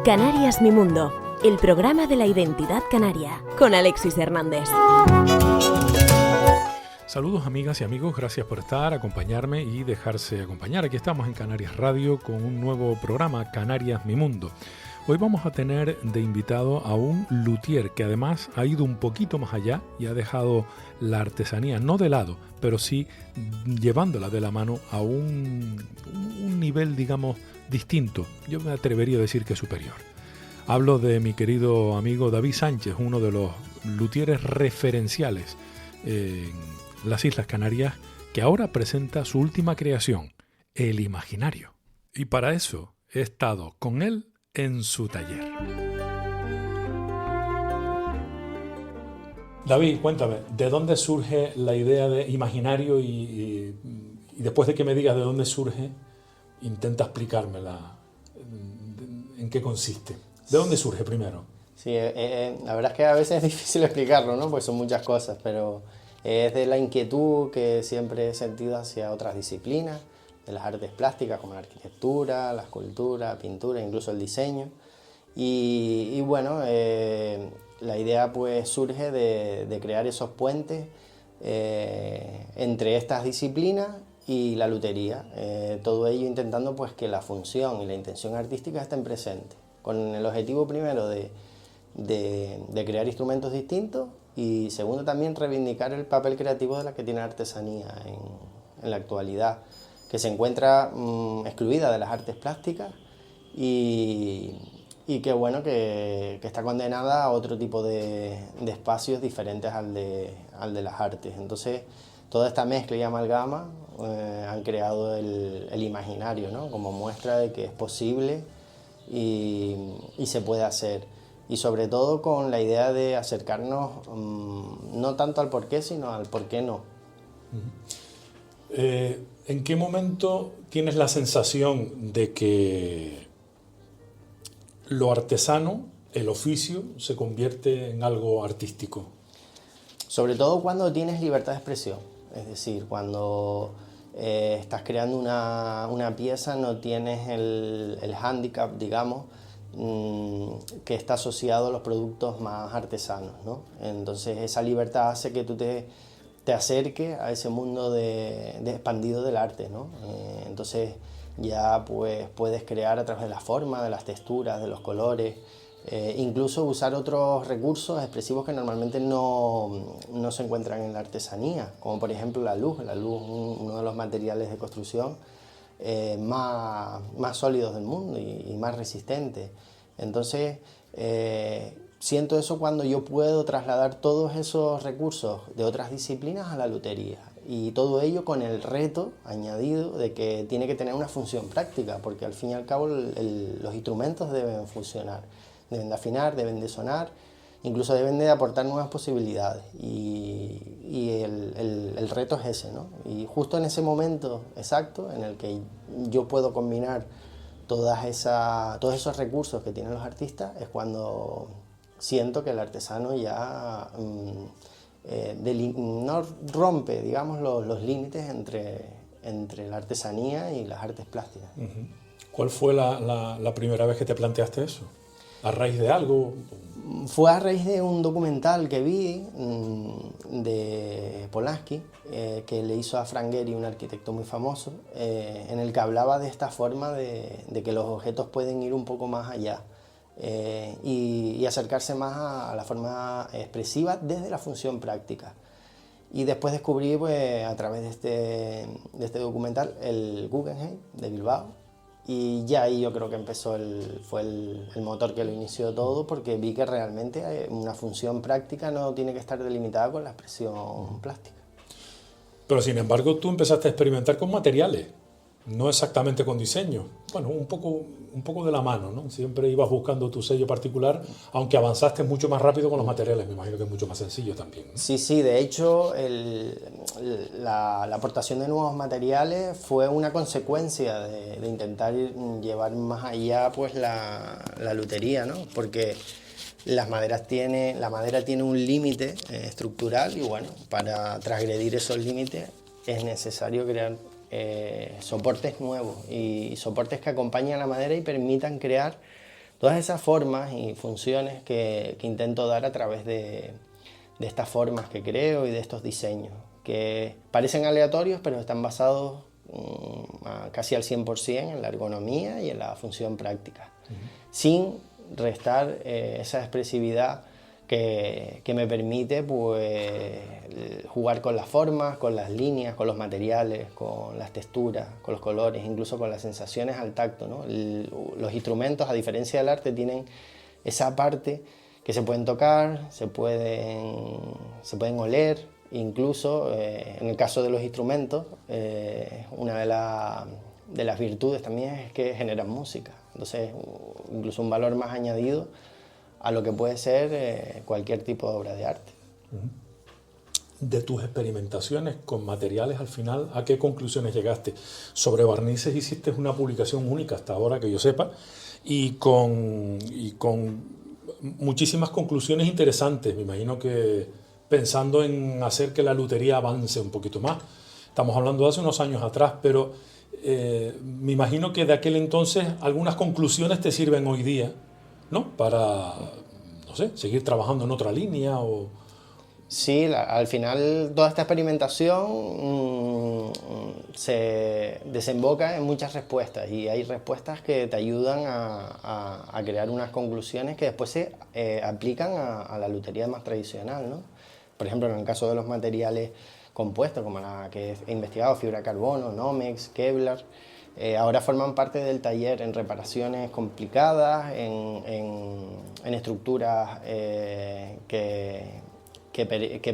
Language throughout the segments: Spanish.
Canarias Mi Mundo, el programa de la identidad canaria, con Alexis Hernández. Saludos amigas y amigos, gracias por estar, acompañarme y dejarse acompañar. Aquí estamos en Canarias Radio con un nuevo programa, Canarias Mi Mundo. Hoy vamos a tener de invitado a un luthier que además ha ido un poquito más allá y ha dejado la artesanía, no de lado, pero sí llevándola de la mano a un nivel, digamos, distinto. Yo me atrevería a decir que superior. Hablo de mi querido amigo David Sánchez, uno de los luthieres referenciales en las Islas Canarias, que ahora presenta su última creación, el Imaginario. Y para eso he estado con él en su taller. David, cuéntame, ¿de dónde surge la idea de Imaginario? Y después de que me digas de dónde surge, intenta explicármela, en qué consiste. ¿De dónde surge primero? Sí, la verdad es que a veces es difícil explicarlo, ¿no? Porque son muchas cosas, pero es de la inquietud que siempre he sentido hacia otras disciplinas, de las artes plásticas como la arquitectura, la escultura, la pintura, incluso el diseño. Y bueno, la idea pues surge de crear esos puentes entre estas disciplinas y la lutería, todo ello intentando pues que la función y la intención artística estén presentes, con el objetivo primero de crear instrumentos distintos y segundo también reivindicar el papel creativo de la que tiene la artesanía en la actualidad, que se encuentra excluida de las artes plásticas y que bueno, que está condenada a otro tipo de espacios diferentes al de las artes. Entonces toda esta mezcla y amalgama han creado el imaginario, ¿no? Como muestra de que es posible y se puede hacer. Y sobre todo con la idea de acercarnos no tanto al por qué, sino al por qué no. ¿En qué momento tienes la sensación de que lo artesano, el oficio, se convierte en algo artístico? Sobre todo cuando tienes libertad de expresión. Es decir, cuando estás creando una pieza no tienes el hándicap, digamos, que está asociado a los productos más artesanos, ¿no? Entonces esa libertad hace que tú te acerques a ese mundo de expandido del arte, ¿no? Entonces ya pues puedes crear a través de la forma, de las texturas, de los colores, incluso usar otros recursos expresivos que normalmente no se encuentran en la artesanía, como por ejemplo la luz, uno de los materiales de construcción más sólidos del mundo y más resistentes. Entonces siento eso cuando yo puedo trasladar todos esos recursos de otras disciplinas a la lutería, y todo ello con el reto añadido de que tiene que tener una función práctica, porque al fin y al cabo los instrumentos deben funcionar, deben de afinar, deben de sonar, incluso deben de aportar nuevas posibilidades, y el reto es ese, ¿no? Y justo en ese momento exacto en el que yo puedo combinar todos esos recursos que tienen los artistas, es cuando siento que el artesano ya no rompe, digamos, los límites entre la artesanía y las artes plásticas. Uh-huh. ¿Cuál fue la primera vez que te planteaste eso? ¿A raíz de algo? Fue a raíz de un documental que vi de Polanski, que le hizo a Frank Gehry, un arquitecto muy famoso, en el que hablaba de esta forma de que los objetos pueden ir un poco más allá y acercarse más a la forma expresiva desde la función práctica. Y después descubrí, pues, a través de este documental, el Guggenheim de Bilbao. Y ya ahí yo creo que fue el motor que lo inició todo, porque vi que realmente una función práctica no tiene que estar delimitada con la expresión plástica. Pero sin embargo tú empezaste a experimentar con materiales, no exactamente con diseño. Bueno, un poco de la mano, ¿no? Siempre ibas buscando tu sello particular, aunque avanzaste mucho más rápido con los materiales. Me imagino que es mucho más sencillo también, ¿no? Sí, de hecho la aportación de nuevos materiales fue una consecuencia de intentar llevar más allá pues la lutería, ¿no? Porque la madera tiene un límite estructural y bueno, para transgredir esos límites es necesario crear soportes nuevos y soportes que acompañen a la madera y permitan crear todas esas formas y funciones que intento dar a través de estas formas que creo y de estos diseños, que parecen aleatorios pero están basados casi al 100% en la ergonomía y en la función práctica, sin restar esa expresividad que me permite pues, jugar con las formas, con las líneas, con los materiales, con las texturas, con los colores, incluso con las sensaciones al tacto, ¿no? Los instrumentos, a diferencia del arte, tienen esa parte que se pueden tocar, se pueden oler, incluso en el caso de los instrumentos, una de las virtudes también es que generan música. Entonces, incluso un valor más añadido a lo que puede ser cualquier tipo de obra de arte. De tus experimentaciones con materiales, al final, ¿a qué conclusiones llegaste? Sobre barnices hiciste una publicación única hasta ahora que yo sepa y con muchísimas conclusiones interesantes. Me imagino que pensando en hacer que la lutería avance un poquito más. Estamos hablando de hace unos años atrás, pero me imagino que de aquel entonces algunas conclusiones te sirven hoy día, ¿no? Para, no sé, seguir trabajando en otra línea o... Sí, al final toda esta experimentación se desemboca en muchas respuestas y hay respuestas que te ayudan a crear unas conclusiones que después se aplican a la lutería más tradicional, ¿no? Por ejemplo, en el caso de los materiales compuestos, como la que he investigado, fibra de carbono, Nomex, Kevlar, ahora forman parte del taller en reparaciones complicadas, en estructuras que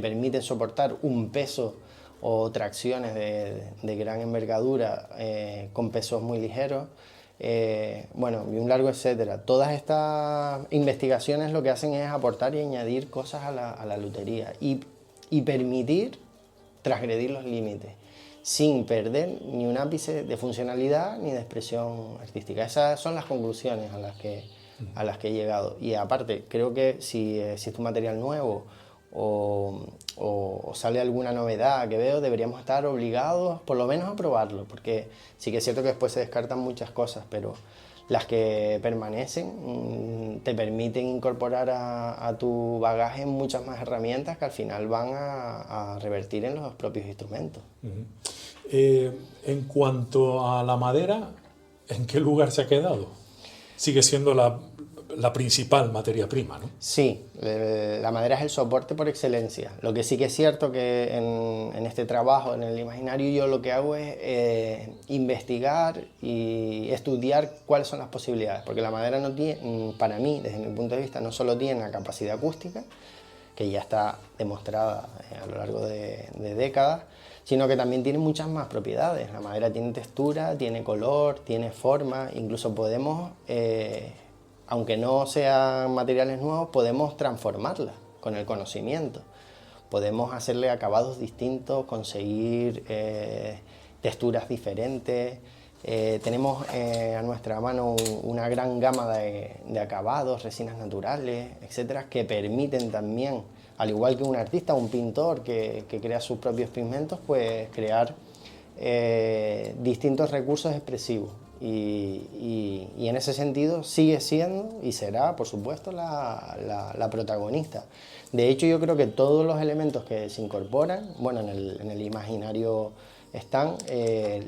permiten soportar un peso o tracciones de gran envergadura con pesos muy ligeros, bueno, y un largo etcétera. Todas estas investigaciones lo que hacen es aportar y añadir cosas a la lutería y permitir transgredir los límites sin perder ni un ápice de funcionalidad ni de expresión artística. Esas son las conclusiones a las que he llegado. Y aparte, creo que si existe un material nuevo o sale alguna novedad que veo, deberíamos estar obligados por lo menos a probarlo, porque sí que es cierto que después se descartan muchas cosas, pero las que permanecen te permiten incorporar a tu bagaje muchas más herramientas que al final van a revertir en los propios instrumentos. En cuanto a la madera, ¿en qué lugar se ha quedado? Sigue siendo la principal materia prima, ¿no? Sí, la madera es el soporte por excelencia. Lo que sí que es cierto que en este trabajo, en el imaginario, yo lo que hago es investigar y estudiar cuáles son las posibilidades, porque la madera no tiene, para mí, desde mi punto de vista, no solo tiene la capacidad acústica, que ya está demostrada a lo largo de décadas, sino que también tiene muchas más propiedades. La madera tiene textura, tiene color, tiene forma, incluso podemos... aunque no sean materiales nuevos, podemos transformarla con el conocimiento. Podemos hacerle acabados distintos, conseguir texturas diferentes. Tenemos a nuestra mano una gran gama de acabados, resinas naturales, etcétera, que permiten también, al igual que un artista o un pintor que crea sus propios pigmentos, pues crear distintos recursos expresivos. Y en ese sentido sigue siendo y será, por supuesto, la protagonista. De hecho, yo creo que todos los elementos que se incorporan, bueno, en el imaginario están,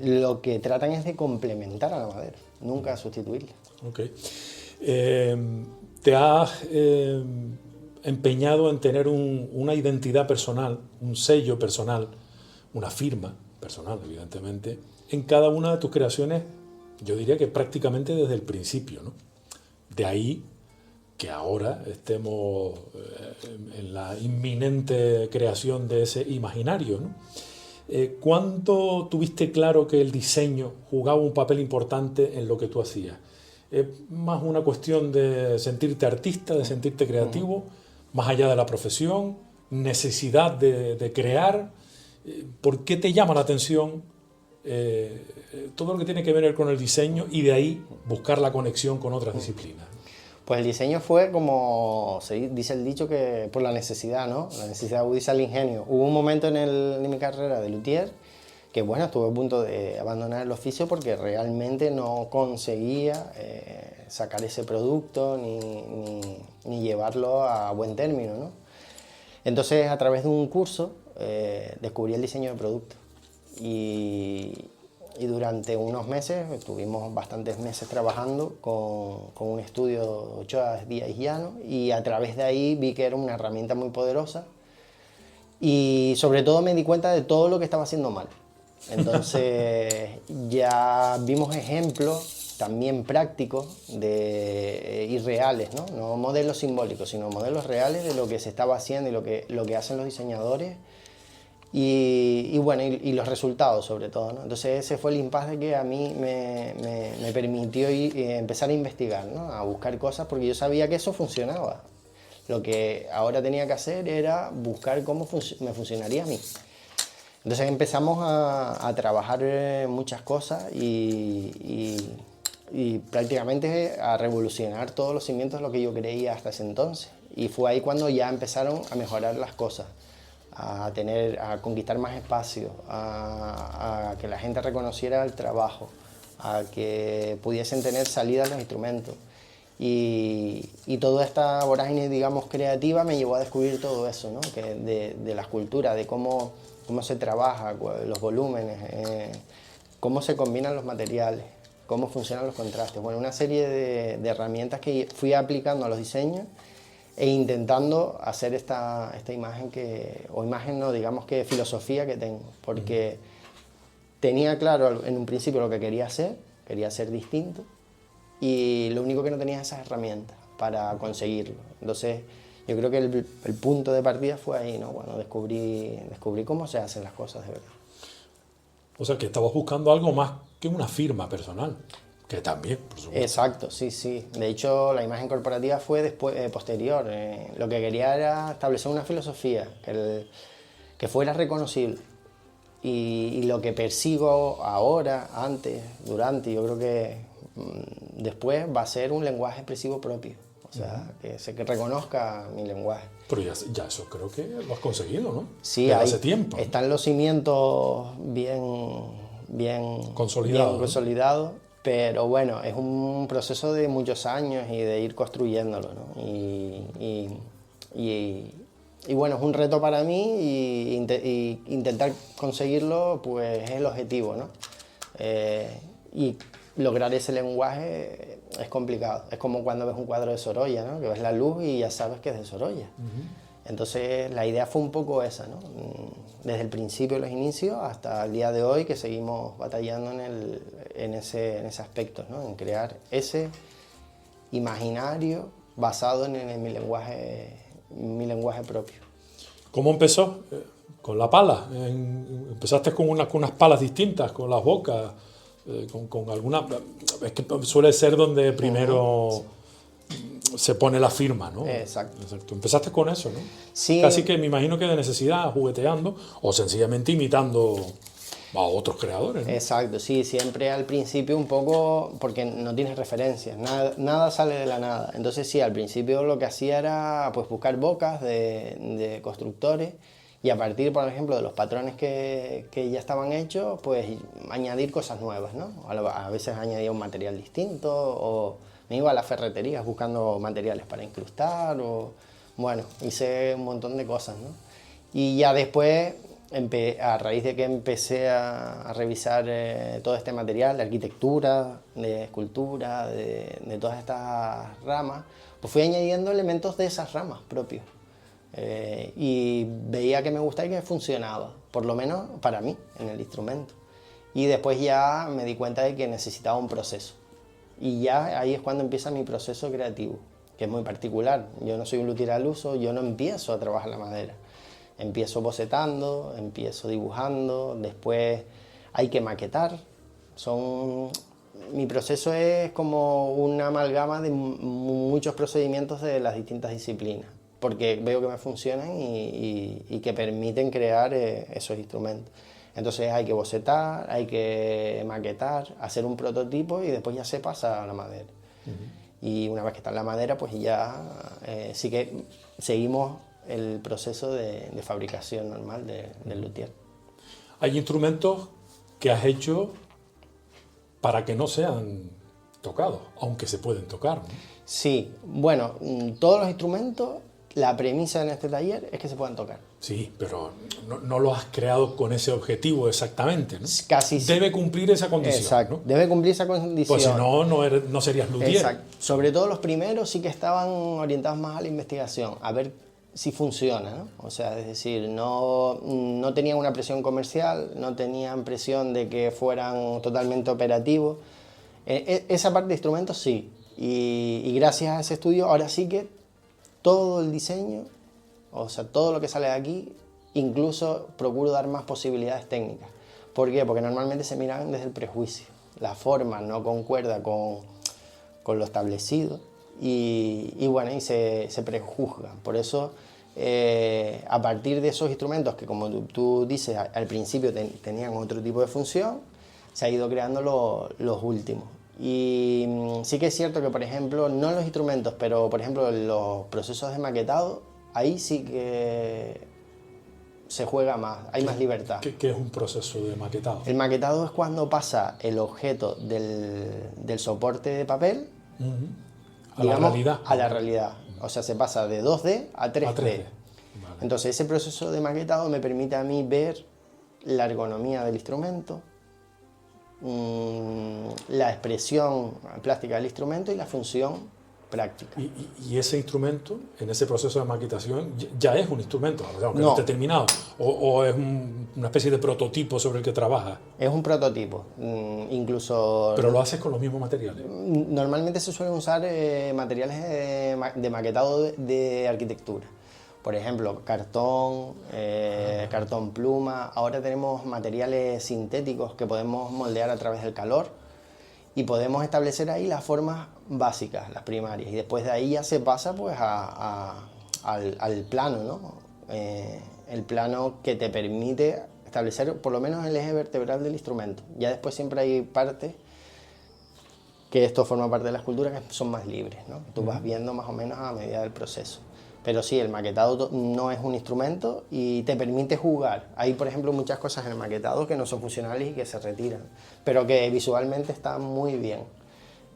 lo que tratan es de complementar a la madera, nunca sustituirla. Okay. ¿Te has empeñado en tener una identidad personal, un sello personal, una firma personal, evidentemente, en cada una de tus creaciones? Yo diría que prácticamente desde el principio, ¿no? De ahí que ahora estemos en la inminente creación de ese imaginario, ¿no? ¿Cuánto tuviste claro que el diseño jugaba un papel importante en lo que tú hacías? ¿Es más una cuestión de sentirte artista, de sentirte creativo, más allá de la profesión, necesidad de crear? ¿Por qué te llama la atención todo lo que tiene que ver con el diseño y de ahí buscar la conexión con otras disciplinas? Pues el diseño fue como se dice el dicho que por la necesidad, ¿no? La necesidad agudiza el ingenio. Hubo un momento en mi carrera de luthier que, bueno, estuve a punto de abandonar el oficio porque realmente no conseguía sacar ese producto ni llevarlo a buen término, ¿no? Entonces, a través de un curso, descubrí el diseño de producto y durante unos meses, estuvimos bastantes meses trabajando con un estudio Ochoa Díaz y Llano, y a través de ahí vi que era una herramienta muy poderosa y sobre todo me di cuenta de todo lo que estaba haciendo mal. Entonces ya vimos ejemplos también prácticos y reales, ¿no? No modelos simbólicos, sino modelos reales de lo que se estaba haciendo y lo que hacen los diseñadores. Y bueno, y los resultados sobre todo, ¿no? Entonces ese fue el impasse que a mí me permitió empezar a investigar, ¿no? A buscar cosas, porque yo sabía que eso funcionaba. Lo que ahora tenía que hacer era buscar cómo me funcionaría a mí. Entonces empezamos a trabajar muchas cosas y prácticamente a revolucionar todos los cimientos de lo que yo creía hasta ese entonces. Y fue ahí cuando ya empezaron a mejorar las cosas, a conquistar más espacio, a que la gente reconociera el trabajo, a que pudiesen tener salida los instrumentos. Y toda esta vorágine, digamos, creativa me llevó a descubrir todo eso, ¿no? Que de la escultura, de cómo se trabaja, los volúmenes, cómo se combinan los materiales, cómo funcionan los contrastes. Bueno, una serie de herramientas que fui aplicando a los diseños e intentando hacer esta imagen no, digamos que filosofía que tengo, porque tenía claro en un principio lo que quería ser distinto, y lo único que no tenía es esas herramientas para conseguirlo. Entonces yo creo que el punto de partida fue ahí, ¿no? Bueno, descubrí cómo se hacen las cosas de verdad. O sea, que estabas buscando algo más que una firma personal. Que también, por supuesto. Exacto, sí. De hecho, la imagen corporativa fue después, posterior. Lo que quería era establecer una filosofía que fuera reconocible. Y lo que persigo ahora, antes, durante, yo creo que después va a ser un lenguaje expresivo propio. O sea, que reconozca mi lenguaje. Pero ya eso creo que lo has conseguido, ¿no? Sí, hace tiempo. Están los cimientos bien consolidados. Pero bueno, es un proceso de muchos años y de ir construyéndolo, ¿no? Y bueno, es un reto para mí y intentar conseguirlo, pues es el objetivo, ¿no? Y lograr ese lenguaje es complicado. Es como cuando ves un cuadro de Sorolla, ¿no? Que ves la luz y ya sabes que es de Sorolla. Entonces la idea fue un poco esa, ¿no? Desde el principio, los inicios, hasta el día de hoy, que seguimos batallando en ese aspecto, ¿no? En crear ese imaginario basado en mi lenguaje propio. ¿Cómo empezó? Con la pala. Empezaste con unas palas distintas, con las bocas, con alguna. Es que suele ser donde primero se pone la firma, ¿no? Exacto. Empezaste con eso, ¿no? Sí. Casi que me imagino que de necesidad, jugueteando o sencillamente imitando a otros creadores, ¿no? Exacto, sí, siempre al principio un poco, porque no tienes referencias, nada sale de la nada. Entonces sí, al principio lo que hacía era pues buscar bocas de constructores y a partir, por ejemplo, de los patrones que ya estaban hechos, pues añadir cosas nuevas, ¿no? A veces añadía un material distinto o me iba a las ferreterías buscando materiales para incrustar o... Bueno, hice un montón de cosas, ¿no? Y ya después, a raíz de que empecé a revisar todo este material de arquitectura, de escultura, de todas estas ramas, pues fui añadiendo elementos de esas ramas propios. Y veía que me gustaba y que funcionaba, por lo menos para mí, en el instrumento. Y después ya me di cuenta de que necesitaba un proceso. Y ya ahí es cuando empieza mi proceso creativo, que es muy particular. Yo no soy un luthier al uso, yo no empiezo a trabajar la madera. Empiezo bocetando, empiezo dibujando, después hay que maquetar. Mi proceso es como una amalgama de muchos procedimientos de las distintas disciplinas, porque veo que me funcionan y que permiten crear esos instrumentos. Entonces hay que bocetar, hay que maquetar, hacer un prototipo y después ya se pasa a la madera. Y una vez que está en la madera, pues ya sí que seguimos el proceso de fabricación normal del luthier. Hay instrumentos que has hecho para que no sean tocados, aunque se pueden tocar, ¿no? Sí, bueno, todos los instrumentos, la premisa en este taller es que se puedan tocar. Sí, pero no lo has creado con ese objetivo exactamente, ¿no? Casi sí. Debe cumplir esa condición, Exacto, ¿no? debe cumplir esa condición. Pues si no, no serías luthier. Exacto. Sobre todo los primeros sí que estaban orientados más a la investigación, a ver si funciona, ¿no? O sea, es decir, no tenían una presión comercial, no tenían presión de que fueran totalmente operativos. Esa parte de instrumentos sí. Y gracias a ese estudio, ahora sí que todo el diseño, o sea, todo lo que sale de aquí, incluso procuro dar más posibilidades técnicas. ¿Por qué? Porque normalmente se miran desde el prejuicio. La forma no concuerda con lo establecido y bueno, y se prejuzgan. Por eso, a partir de esos instrumentos que, como tú dices, al principio tenían otro tipo de función, se ha ido creando los últimos. Y sí que es cierto que, por ejemplo, no los instrumentos, pero por ejemplo los procesos de maquetado, ahí sí que se juega más, hay más libertad. ¿Qué es un proceso de maquetado? El maquetado es cuando pasa el objeto del soporte de papel, a la realidad. A la realidad. O sea, se pasa de 2D a 3D. Vale. Entonces, ese proceso de maquetado me permite a mí ver la ergonomía del instrumento, la expresión plástica del instrumento y la función práctica. Y ese instrumento, en ese proceso de maquetación, ya es un instrumento, aunque no esté terminado, o es una especie de prototipo sobre el que trabajas. Es un prototipo, incluso... Pero lo haces con los mismos materiales. Normalmente se suelen usar materiales de maquetado de arquitectura. Por ejemplo, cartón, cartón pluma. Ahora tenemos materiales sintéticos que podemos moldear a través del calor y podemos establecer ahí las formas básicas, las primarias. Y después de ahí ya se pasa pues al plano, ¿no? El plano que te permite establecer por lo menos el eje vertebral del instrumento. Ya después siempre hay partes que esto forma parte de la escultura que son más libres, ¿no? Tú vas viendo más o menos a medida del proceso. Pero sí, el maquetado no es un instrumento y te permite jugar. Hay, por ejemplo, muchas cosas en el maquetado que no son funcionales y que se retiran, pero que visualmente están muy bien.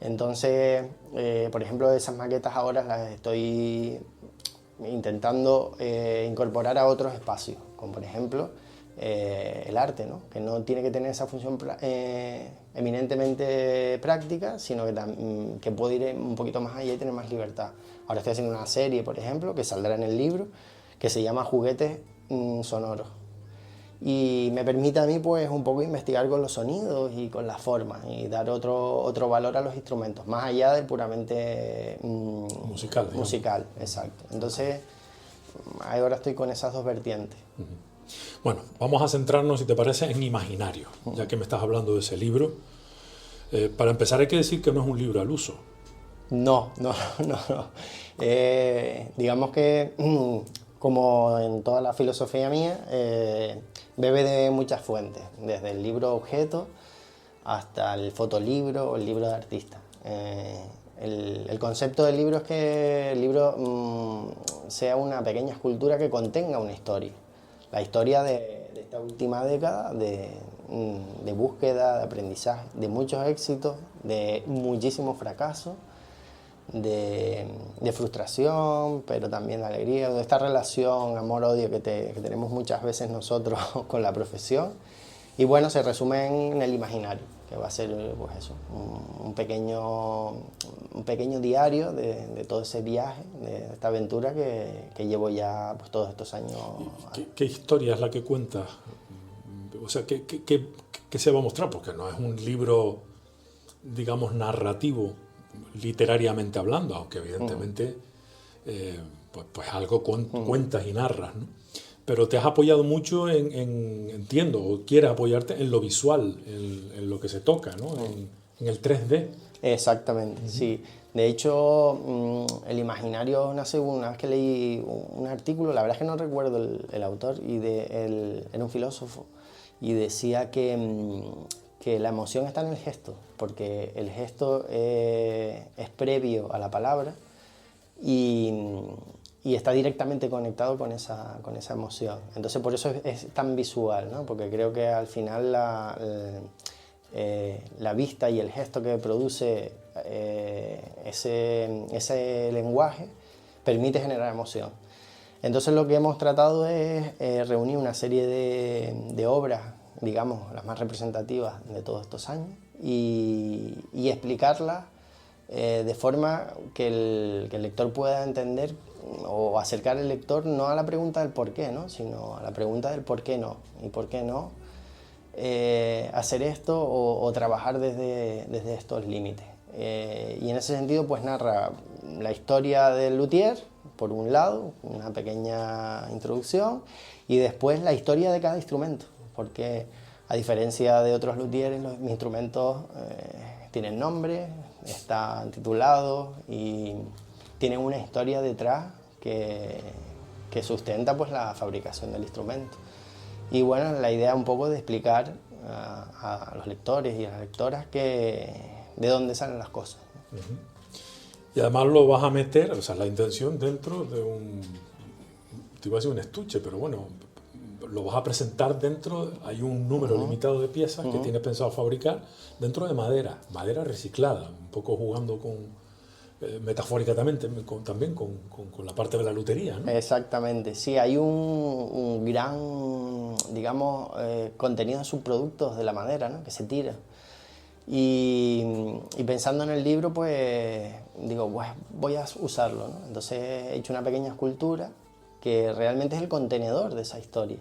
Entonces, por ejemplo, esas maquetas ahora las estoy intentando incorporar a otros espacios, como por ejemplo el arte, ¿no? Que no tiene que tener esa función eminentemente práctica, sino que puede ir un poquito más allá y tener más libertad. Ahora estoy haciendo una serie, por ejemplo, que saldrá en el libro, que se llama Juguetes Sonoros. Y me permite a mí pues un poco investigar con los sonidos y con las formas y dar otro valor a los instrumentos, más allá del puramente musical, exacto. Entonces, ahora estoy con esas dos vertientes. Bueno, vamos a centrarnos, si te parece, en imaginario, ya que me estás hablando de ese libro. Para empezar hay que decir que no es un libro al uso. No. Digamos que, como en toda la filosofía mía, bebe de muchas fuentes, desde el libro objeto hasta el fotolibro o el libro de artista. El concepto del libro es que el libro sea una pequeña escultura que contenga una historia. La historia de esta última década de búsqueda, de aprendizaje, de muchos éxitos, de muchísimos fracasos, de frustración, pero también de alegría, de esta relación amor-odio que tenemos muchas veces nosotros con la profesión. Y bueno, se resume en el imaginario, que va a ser pues eso, un pequeño diario de todo ese viaje, de esta aventura que llevo ya pues, todos estos años. ¿Qué historia es la que cuentas? O sea, ¿qué se va a mostrar? Porque no es un libro, digamos, narrativo, literariamente hablando, aunque evidentemente pues algo cuentas y narras, ¿no? Pero te has apoyado mucho entiendo, o quieres apoyarte en lo visual, en lo que se toca, ¿no? En el 3D. Exactamente, sí. De hecho, el imaginario nace una vez que leí un artículo, la verdad es que no recuerdo el autor, era un filósofo, y decía que que la emoción está en el gesto, porque el gesto es previo a la palabra y está directamente conectado con esa emoción. Entonces por eso es tan visual, ¿no? Porque creo que al final la vista y el gesto que produce ese lenguaje permite generar emoción. Entonces lo que hemos tratado es reunir una serie de obras, digamos, las más representativas de todos estos años y explicarlas de forma que el lector pueda entender o acercar al lector no a la pregunta del por qué, ¿no? Sino a la pregunta del por qué no. Y por qué no hacer esto o trabajar desde estos límites. Y en ese sentido pues narra la historia del luthier, por un lado, una pequeña introducción, y después la historia de cada instrumento, porque a diferencia de otros luthieres, los instrumentos tienen nombre, están titulados y tienen una historia detrás que sustenta pues la fabricación del instrumento. Y bueno, la idea un poco de explicar a los lectores y a las lectoras de dónde salen las cosas. Uh-huh. Y además lo vas a meter, o sea, la intención dentro de te iba a decir un estuche, pero bueno, lo vas a presentar dentro, hay un número limitado de piezas que tienes pensado fabricar dentro de madera reciclada, un poco jugando metafóricamente también con la parte de la lutería, ¿no? Exactamente, sí, hay un gran, digamos, contenido de subproductos de la madera, ¿no? Que se tira. Y pensando en el libro, pues digo, pues voy a usarlo, ¿no? Entonces he hecho una pequeña escultura que realmente es el contenedor de esa historia.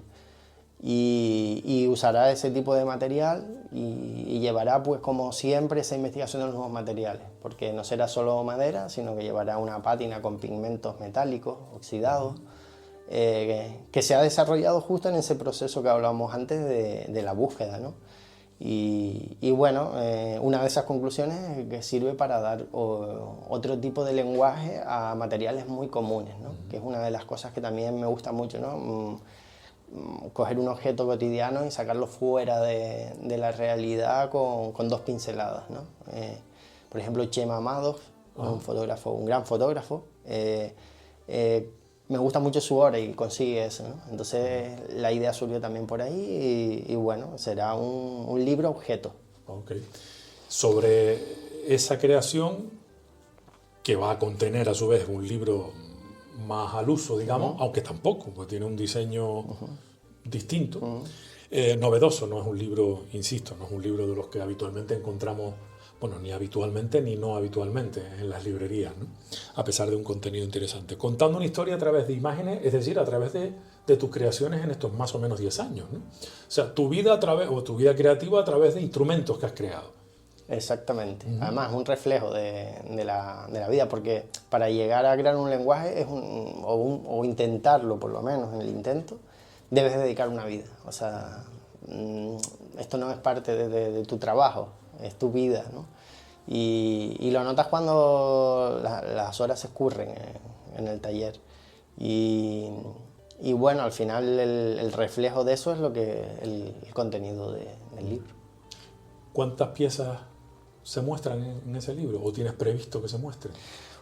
Y usará ese tipo de material y llevará, pues como siempre, esa investigación de los nuevos materiales, porque no será solo madera, sino que llevará una pátina con pigmentos metálicos, oxidados, que se ha desarrollado justo en ese proceso que hablábamos antes de la búsqueda, ¿no? Y bueno, una de esas conclusiones que sirve para dar otro tipo de lenguaje a materiales muy comunes, ¿no? Que es una de las cosas que también me gusta mucho, ¿no? Coger un objeto cotidiano y sacarlo fuera de la realidad con dos pinceladas, ¿no? Por ejemplo, Chema Madoff, un gran fotógrafo, me gusta mucho su obra y consigue eso, ¿no? Entonces la idea surgió también por ahí y bueno, será un libro objeto. Okay. Sobre esa creación que va a contener a su vez un libro más al uso, digamos, aunque tampoco, pues tiene un diseño distinto, novedoso, no es un libro, insisto, no es un libro de los que habitualmente encontramos, bueno, ni habitualmente ni no habitualmente en las librerías, ¿no? A pesar de un contenido interesante. Contando una historia a través de imágenes, es decir, a través de tus creaciones en estos más o menos 10 años, ¿no? O sea, tu vida creativa a través de instrumentos que has creado. Exactamente. Además, es un reflejo de la vida, porque para llegar a crear un lenguaje o intentarlo, por lo menos en el intento, debes dedicar una vida. O sea, esto no es parte de tu trabajo, es tu vida, ¿no? Y lo notas cuando las horas se escurren en el taller. Y bueno, al final el reflejo de eso es el contenido del libro. ¿Cuántas piezas se muestran en ese libro o tienes previsto que se muestren?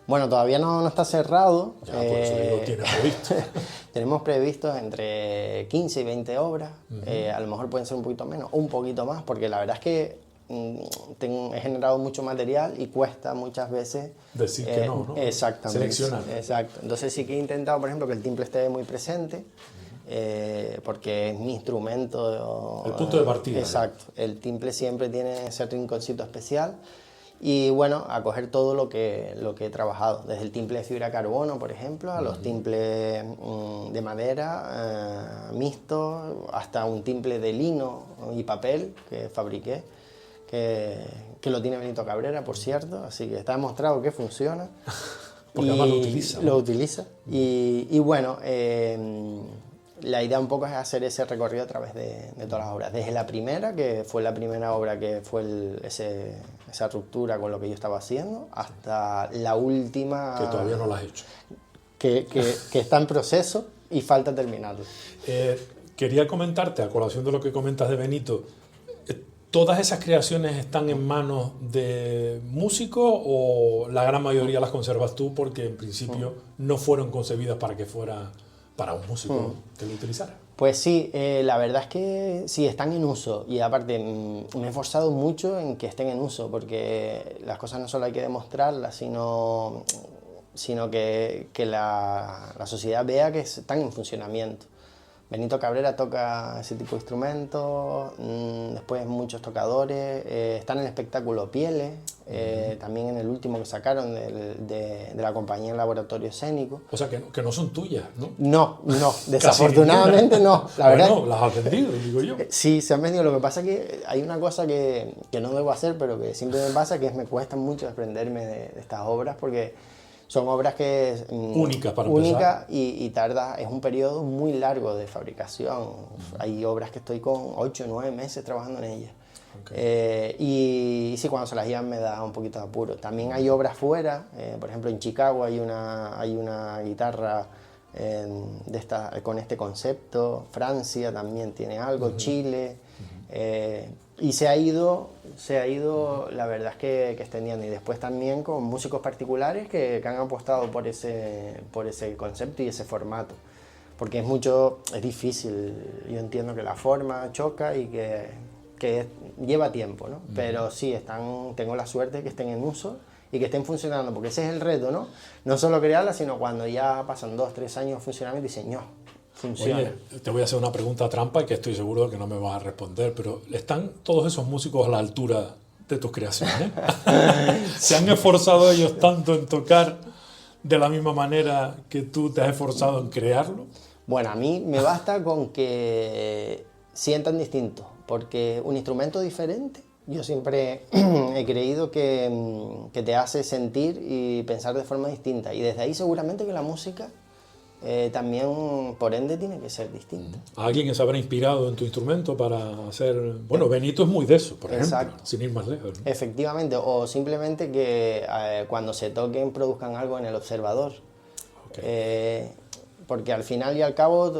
Bueno, todavía no está cerrado. Ya, por eso digo, tienes previsto. Tenemos previstos entre 15 y 20 obras. A lo mejor pueden ser un poquito menos, un poquito más, porque la verdad es que he generado mucho material y cuesta muchas veces decir que no, ¿no? Exactamente. Seleccionar. Exacto. Entonces sí que he intentado, por ejemplo, que el timple esté muy presente, porque es mi instrumento. El punto de partida. Exacto. ¿No? El timple siempre tiene ese rinconcito especial. Y bueno, a coger todo lo que he trabajado, desde el timple de fibra de carbono, por ejemplo, a los timples de madera mixtos, hasta un timple de lino y papel que fabriqué, que lo tiene Benito Cabrera, por cierto, así que está demostrado que funciona. Porque además lo utiliza. Lo utiliza. Y bueno, la idea un poco es hacer ese recorrido a través de todas las obras. Desde la primera, que fue la primera obra que fue esa ruptura con lo que yo estaba haciendo, hasta la última... Que todavía no la has hecho. Que está en proceso y falta terminarlo. Quería comentarte, a colación de lo que comentas de Benito, ¿Todas esas creaciones están en manos de músicos o la gran mayoría las conservas tú porque en principio no fueron concebidas para que fuera para un músico que lo utilizara? Pues sí, la verdad es que sí, están en uso y aparte me he esforzado mucho en que estén en uso porque las cosas no solo hay que demostrarlas, sino que la sociedad vea que están en funcionamiento. Benito Cabrera toca ese tipo de instrumentos, después muchos tocadores, están en el espectáculo Pieles, también en el último que sacaron de la compañía Laboratorio Escénico. O sea, que no son tuyas, ¿no? No, desafortunadamente no. La verdad, bueno, las has vendido, digo yo. Sí, se han vendido. Lo que pasa es que hay una cosa que no debo hacer, pero que siempre me pasa, que me cuesta mucho desprenderme de estas obras, porque son obras que únicas para empezar. Y tarda, es un periodo muy largo de fabricación. Hay obras que estoy con 8 o 9 meses trabajando en ellas. Okay. Y sí, cuando se las llevan me da un poquito de apuro. También hay obras fuera, por ejemplo en Chicago hay una guitarra con este concepto, Francia también tiene algo, Chile, y se ha ido, la verdad es que extendiendo, y después también con músicos particulares que han apostado por ese concepto y ese formato, porque es difícil, yo entiendo que la forma choca y que lleva tiempo, ¿no? Pero sí, tengo la suerte de que estén en uso y que estén funcionando, porque ese es el reto, ¿no? No solo crearlas, sino cuando ya pasan 2 o 3 años funcionando y dicen, no, funciona. Oye, te voy a hacer una pregunta trampa y que estoy seguro de que no me vas a responder, pero ¿están todos esos músicos a la altura de tus creaciones? ¿Se han esforzado ellos tanto en tocar de la misma manera que tú te has esforzado en crearlo? Bueno, a mí me basta con que sientan distinto, porque un instrumento diferente, yo siempre he creído que te hace sentir y pensar de forma distinta, y desde ahí seguramente que la música también, por ende, tiene que ser distinta. ¿Alguien que se habrá inspirado en tu instrumento para hacer...? Bueno, Benito es muy de eso, por ejemplo, sin ir más lejos, ¿no? Efectivamente, o simplemente que cuando se toquen produzcan algo en el observador. Okay. Porque al final y al cabo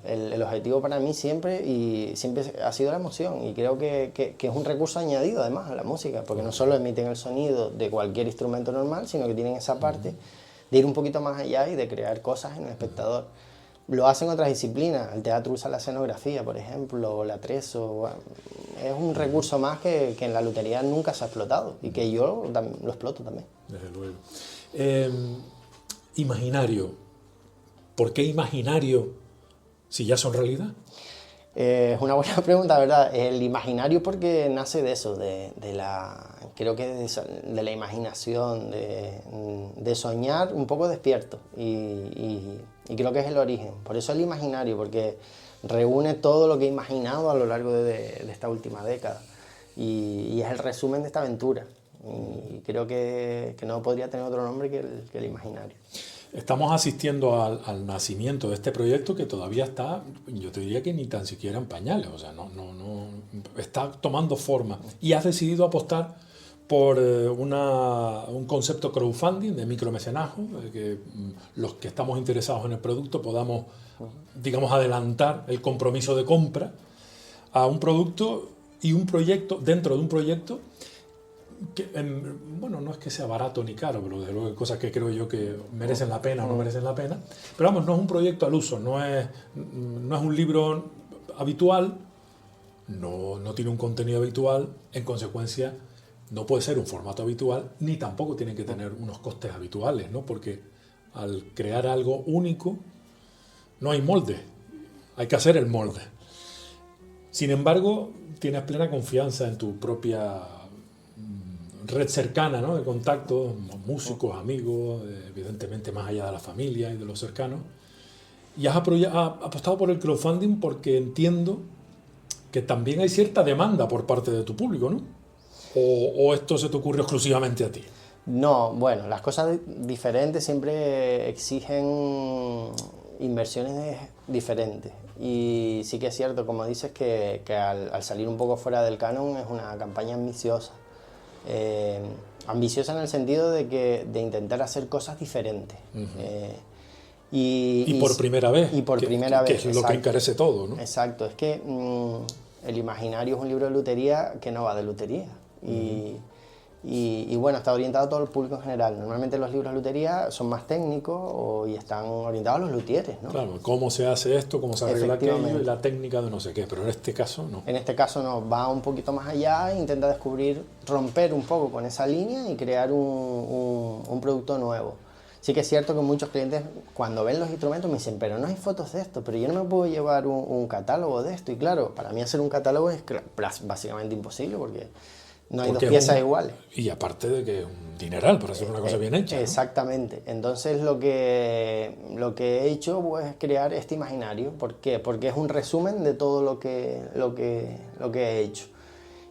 el objetivo para mí siempre ha sido la emoción, y creo que es un recurso añadido además a la música, porque no solo emiten el sonido de cualquier instrumento normal, sino que tienen esa parte de ir un poquito más allá y de crear cosas en el espectador. Lo hacen otras disciplinas, el teatro usa la escenografía, por ejemplo, o la atrezo. Es un recurso más que en la lutería nunca se ha explotado, y que yo lo exploto también. Desde luego. Imaginario. ¿Por qué imaginario si ya son realidad? Es una buena pregunta, ¿verdad? El imaginario porque nace de eso, creo que de la imaginación, de soñar un poco despierto, y creo que es el origen. Por eso el imaginario, porque reúne todo lo que he imaginado a lo largo de esta última década, y es el resumen de esta aventura, y creo que no podría tener otro nombre que el imaginario. Estamos asistiendo al nacimiento de este proyecto que todavía está, yo te diría que ni tan siquiera en pañales, o sea, no está tomando forma. Y has decidido apostar por un concepto crowdfunding de micromecenazgo, de que los que estamos interesados en el producto podamos, digamos, adelantar el compromiso de compra a un producto y un proyecto dentro de un proyecto que, bueno, no es que sea barato ni caro, pero desde luego hay cosas que creo yo que merecen la pena o no merecen la pena. Pero vamos, no es un proyecto al uso, no es un libro habitual, no tiene un contenido habitual, en consecuencia no puede ser un formato habitual, ni tampoco tiene que tener unos costes habituales, ¿no? Porque al crear algo único no hay molde, hay que hacer el molde. Sin embargo, tienes plena confianza en tu propia red cercana, ¿no? De contactos, músicos, amigos, evidentemente más allá de la familia y de los cercanos. Y has apostado por el crowdfunding porque entiendo que también hay cierta demanda por parte de tu público, ¿no? ¿O esto se te ocurre exclusivamente a ti? No, bueno, las cosas diferentes siempre exigen inversiones diferentes. Y sí que es cierto, como dices, que al salir un poco fuera del canon es una campaña ambiciosa. Ambiciosa en el sentido de intentar hacer cosas diferentes. Y por primera vez. Y por primera vez. Que es lo que encarece todo, ¿no? Exacto. Es que El imaginario es un libro de lutería que no va de lutería. Y bueno, está orientado a todo el público en general. Normalmente los libros de lutería son más técnicos y están orientados a los luthieres, ¿no? Claro, cómo se hace esto, cómo se arregla aquello y la técnica de no sé qué, pero en este caso no. En este caso no, va un poquito más allá e intenta descubrir, romper un poco con esa línea y crear un producto nuevo. Sí que es cierto que muchos clientes cuando ven los instrumentos me dicen, pero no hay fotos de esto, pero yo no me puedo llevar un catálogo de esto. Y claro, para mí hacer un catálogo es básicamente imposible porque no hay dos piezas iguales. Y aparte de que es un dineral para hacer una cosa bien hecha. Exactamente. ¿No? Entonces lo que he hecho pues, es crear este imaginario. ¿Por qué? Porque es un resumen de todo lo que he hecho.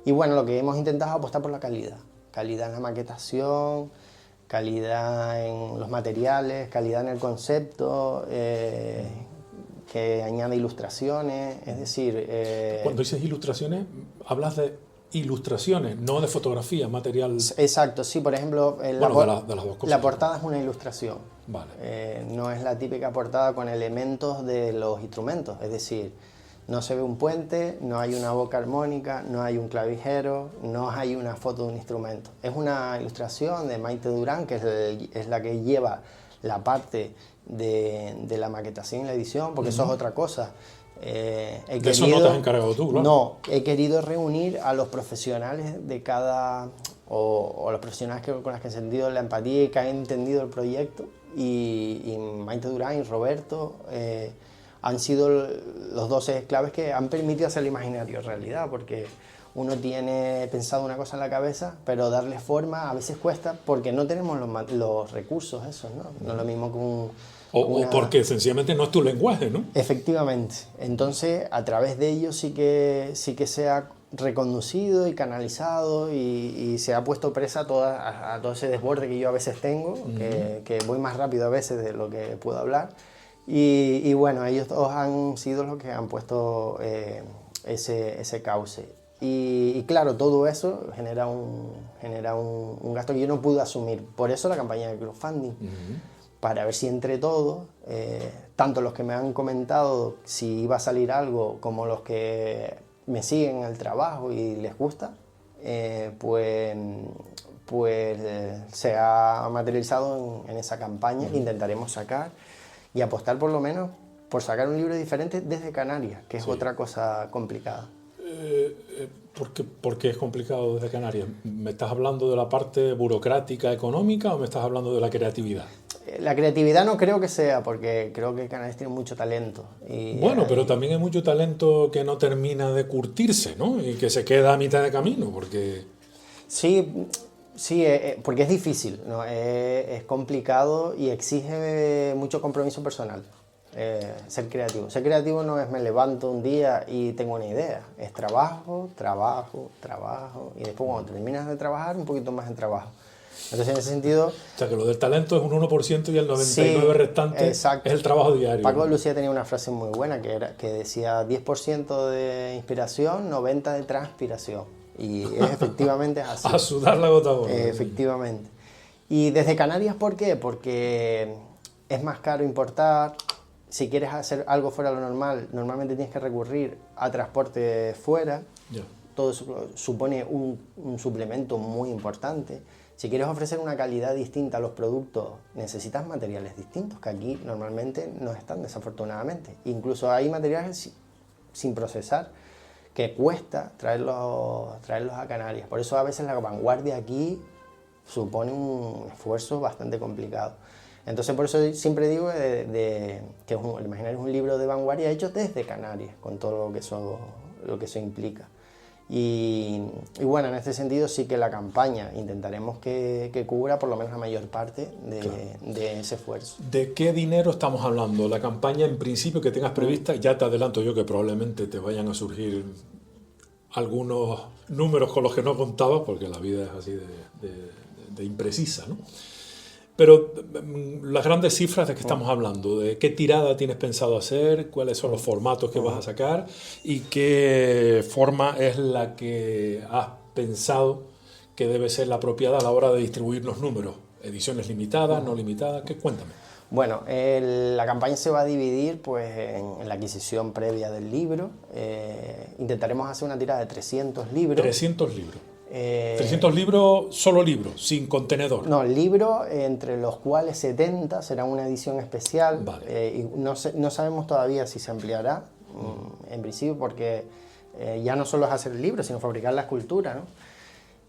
Y bueno, lo que hemos intentado es apostar por la calidad. Calidad en la maquetación, calidad en los materiales, calidad en el concepto, que añade ilustraciones. Es decir... Cuando dices ilustraciones, hablas de ilustraciones, no de fotografía, material... Exacto, sí, por ejemplo, de las dos cosas. La portada es una ilustración. Vale. No es la típica portada con elementos de los instrumentos, es decir, no se ve un puente, no hay una boca armónica, no hay un clavijero, no hay una foto de un instrumento. Es una ilustración de Maite Durán, que es la que lleva la parte de la maquetación y la edición, porque eso es otra cosa. Eso no te has encargado tú, claro. No, he querido reunir a los profesionales de cada... o los profesionales con los que he sentido la empatía y que han entendido el proyecto. Y Maite Durán y Roberto han sido los dos claves que han permitido hacer el imaginario realidad, porque uno tiene pensado una cosa en la cabeza, pero darle forma a veces cuesta porque no tenemos los recursos esos, ¿no? No es lo mismo que o porque sencillamente no es tu lenguaje, ¿no? Efectivamente. Entonces, a través de ello sí que se ha reconducido y canalizado y se ha puesto presa a todo ese desborde que yo a veces tengo, que voy más rápido a veces de lo que puedo hablar. Y bueno, ellos dos han sido los que han puesto ese cauce. Y claro, todo eso genera un gasto que yo no pude asumir. Por eso la campaña de crowdfunding. Para ver si entre todos, tanto los que me han comentado si iba a salir algo, como los que me siguen en el trabajo y les gusta, pues se ha materializado en esa campaña que intentaremos sacar y apostar por lo menos por sacar un libro diferente desde Canarias, que es otra cosa complicada. ¿Por qué es complicado desde Canarias? ¿Me estás hablando de la parte burocrática, económica o me estás hablando de la creatividad? La creatividad no creo que sea, porque creo que Canarias tiene mucho talento. Bueno, pero también hay mucho talento que no termina de curtirse, ¿no? Y que se queda a mitad de camino, porque... Sí, porque es difícil, ¿no? Es complicado y exige mucho compromiso personal. Ser creativo. Ser creativo no es me levanto un día y tengo una idea. Es trabajo, y después cuando terminas de trabajar, un poquito más en trabajo. Entonces, en ese sentido... O sea, que lo del talento es un 1% y el 99% restante exacto. Es el trabajo diario. Paco de Lucía tenía una frase muy buena que decía 10% de inspiración, 90% de transpiración. Y efectivamente es así. A sudar la gota gorda. Efectivamente. Y desde Canarias, ¿por qué? Porque es más caro importar. Si quieres hacer algo fuera de lo normal, normalmente tienes que recurrir a transporte fuera. Yeah. Todo eso supone un suplemento muy importante. Si quieres ofrecer una calidad distinta a los productos, necesitas materiales distintos, que aquí normalmente no están, desafortunadamente. Incluso hay materiales sin procesar, que cuesta traerlos a Canarias. Por eso a veces la vanguardia aquí supone un esfuerzo bastante complicado. Entonces por eso siempre digo que el imaginario es un libro de vanguardia hecho desde Canarias, con todo lo que eso implica. Y bueno, en este sentido sí que la campaña intentaremos que cubra por lo menos la mayor parte de ese esfuerzo. ¿De qué dinero estamos hablando? La campaña en principio que tengas prevista, ya te adelanto yo que probablemente te vayan a surgir algunos números con los que no contabas, porque la vida es así de imprecisa, ¿no? Pero las grandes cifras de que estamos hablando, de qué tirada tienes pensado hacer, cuáles son los formatos que vas a sacar y qué forma es la que has pensado que debe ser la apropiada a la hora de distribuir los números. Ediciones limitadas, no limitadas, cuéntame. Bueno, la campaña se va a dividir pues, en la adquisición previa del libro. Intentaremos hacer una tirada de 300 libros. 300 libros. 300 libros, solo libros, sin contenedor. No, libros, entre los cuales 70 será una edición especial. Vale. Y no sabemos todavía si se ampliará, en principio, porque ya no solo es hacer el libro, sino fabricar la escultura, ¿no?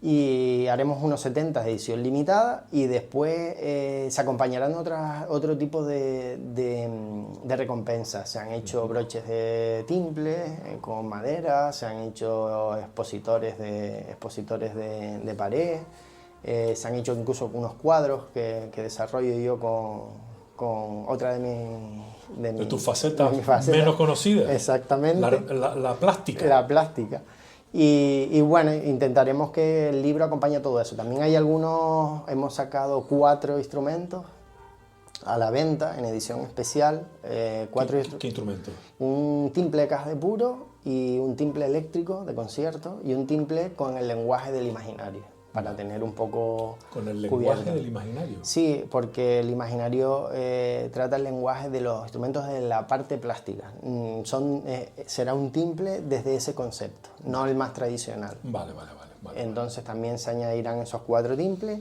Y haremos unos 70 de edición limitada y después se acompañarán otro tipo de recompensas. Se han hecho broches de timple con madera, se han hecho expositores de pared, se han hecho incluso unos cuadros que desarrollo yo con otra de tus facetas menos conocidas. Exactamente. La plástica. La plástica. Y bueno, intentaremos que el libro acompañe todo eso. También hay hemos sacado 4 instrumentos a la venta en edición especial. ¿Qué instrumentos? Un timple de caja de puro y un timple eléctrico de concierto y un timple con el lenguaje del imaginario, para tener un poco ¿Con el lenguaje cubierto. del imaginario? Sí, porque el imaginario trata el lenguaje de los instrumentos de la parte plástica. Será un timple desde ese concepto, no el más tradicional. Vale. Entonces también se añadirán esos 4 timples.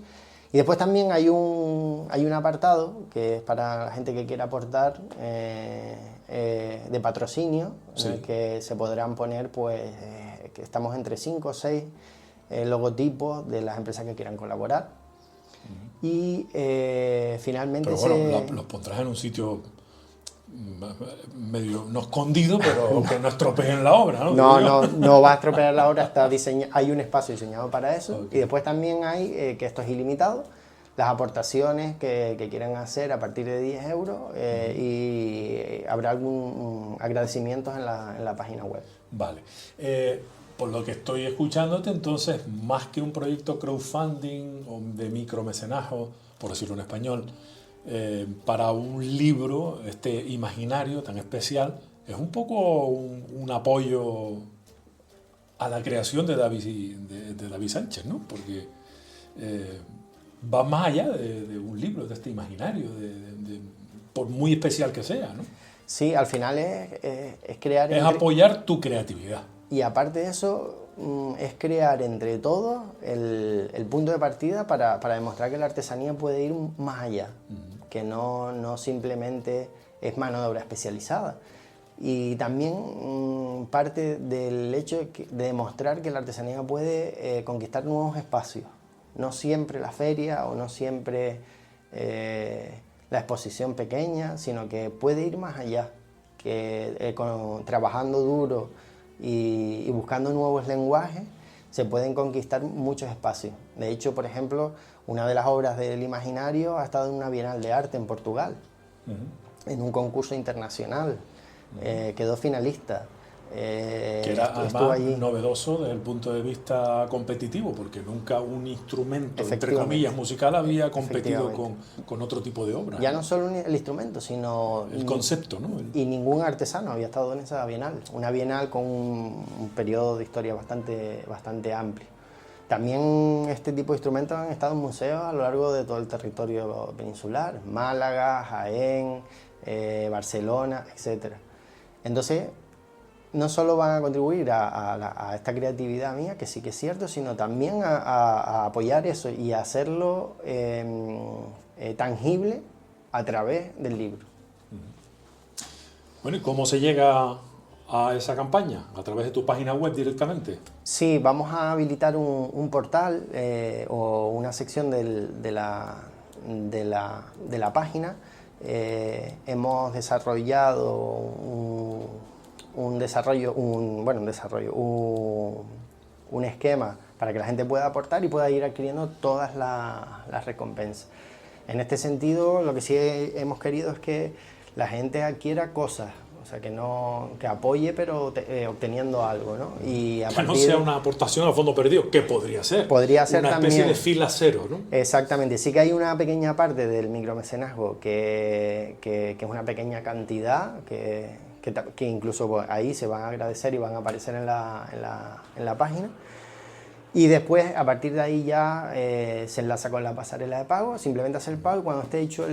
Y después también hay un apartado que es para la gente que quiera aportar de patrocinio, sí, en el que se podrán poner, pues, que estamos entre 5 o 6 logotipos de las empresas que quieran colaborar. Y finalmente... Pero bueno, los pondrás en un sitio medio, no escondido, pero que no estropeen la obra, ¿no? No va a estropear la obra, hay un espacio diseñado para eso. Okay. Y después también hay, que esto es ilimitado, las aportaciones que quieran hacer a partir de 10 euros y habrá algún agradecimientos en la página web. Vale. Por lo que estoy escuchándote, entonces, más que un proyecto crowdfunding o de micromecenazgo, por decirlo en español, para un libro imaginario tan especial, es un poco un apoyo a la creación de David Sánchez, ¿no? Porque va más allá de un libro, de este imaginario, por muy especial que sea, ¿no? Sí, al final es crear... Es apoyar tu creatividad. Y aparte de eso, es crear entre todos el punto de partida para demostrar que la artesanía puede ir más allá, que no simplemente es mano de obra especializada. Y también parte del hecho de demostrar que la artesanía puede conquistar nuevos espacios. No siempre la feria o no siempre la exposición pequeña, sino que puede ir más allá, que trabajando duro y buscando nuevos lenguajes se pueden conquistar muchos espacios. De hecho, por ejemplo, una de las obras del imaginario ha estado en una Bienal de Arte en Portugal, en un concurso internacional, quedó finalista. Que era además novedoso desde el punto de vista competitivo, porque nunca un instrumento, entre comillas, musical había competido con otro tipo de obra. Ya no solo el instrumento, sino... el concepto, ¿no? Y ningún artesano había estado en esa Bienal. Una Bienal con un periodo de historia bastante amplio. También este tipo de instrumentos han estado en museos a lo largo de todo el territorio peninsular, Málaga, Jaén, Barcelona, etc. Entonces, no solo van a contribuir a esta creatividad mía, que sí que es cierto, sino también a apoyar eso y a hacerlo tangible a través del libro. Bueno, ¿y cómo se llega a esa campaña? ¿A través de tu página web directamente? Sí, vamos a habilitar un portal o una sección de la página. Hemos desarrollado un esquema para que la gente pueda aportar y pueda ir adquiriendo todas las recompensas. En este sentido, lo que sí hemos querido es que la gente adquiera cosas, o sea, que apoye, pero obteniendo algo, ¿no? Y que no sea una aportación a fondo perdido, que podría ser. Podría ser una especie también, de fila cero, ¿no? Exactamente. Sí que hay una pequeña parte del micromecenazgo que es una pequeña cantidad que incluso ahí se van a agradecer y van a aparecer en la página. Y después, a partir de ahí ya se enlaza con la pasarela de pago, simplemente hace el pago y cuando esté hecho